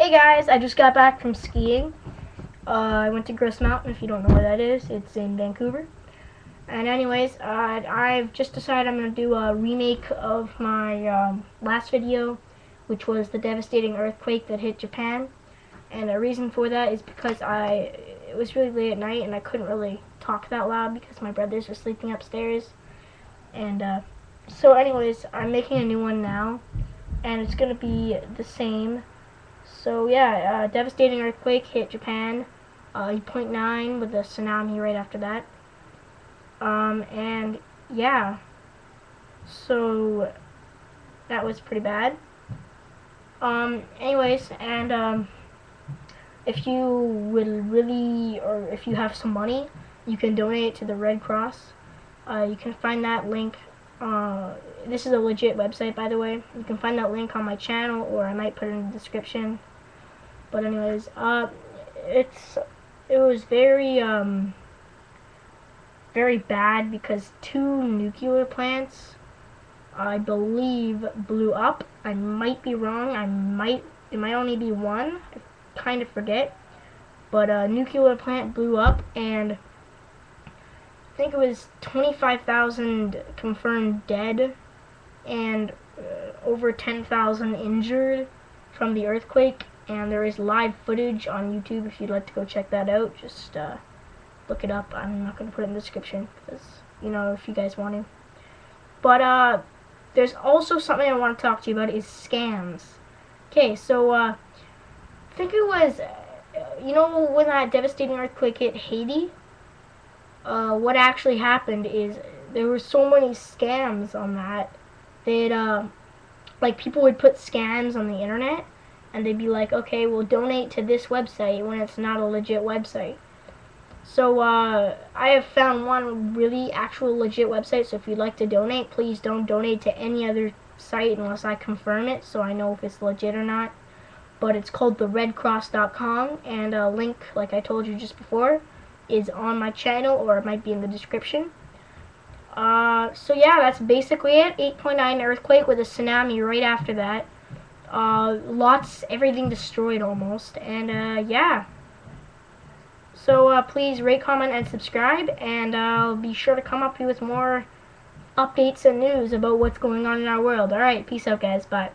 Hey guys, I just got back from skiing. I went to Gross Mountain. If you don't know where that is, it's in Vancouver. And anyways, I've just decided I'm going to do a remake of my last video, which was the devastating earthquake that hit Japan. And the reason for that is because it was really late at night and I couldn't really talk that loud because my brothers were sleeping upstairs. And so anyways, I'm making a new one now, and it's going to be the same. So yeah, devastating earthquake hit Japan, 0.9 with a tsunami right after that. And yeah, so that was pretty bad. Anyways, and if you would really, or if you have some money, you can donate to the Red Cross. You can find that link. This is a legit website, by the way. You can find that link on my channel, or I might put it in the description. But anyways, it was very bad because 2 nuclear plants, I believe, blew up. I might be wrong. It might only be one. I kind of forget. But a nuclear plant blew up, and I think it was 25,000 confirmed dead, and over 10,000 injured from the earthquake. And there is live footage on YouTube if you'd like to go check that out. Just look it up. I'm not going to put it in the description because, if you guys want to. But there's also something I want to talk to you about is scams. Okay, so I think it was, when that devastating earthquake hit Haiti, what actually happened is there were so many scams on that like, people would put scams on the internet, and they'd be like, okay, we'll donate to this website when it's not a legit website. So I have found one really actual legit website, so if you'd like to donate, please don't donate to any other site unless I confirm it so I know if it's legit or not. But it's called theredcross.com, and a link, like I told you just before, is on my channel, or it might be in the description. So yeah, that's basically it. 8.9 earthquake with a tsunami right after that. Everything destroyed almost, and yeah. So please rate, comment, and subscribe, and I'll be sure to come up with more updates and news about what's going on in our world. Alright, peace out guys, bye.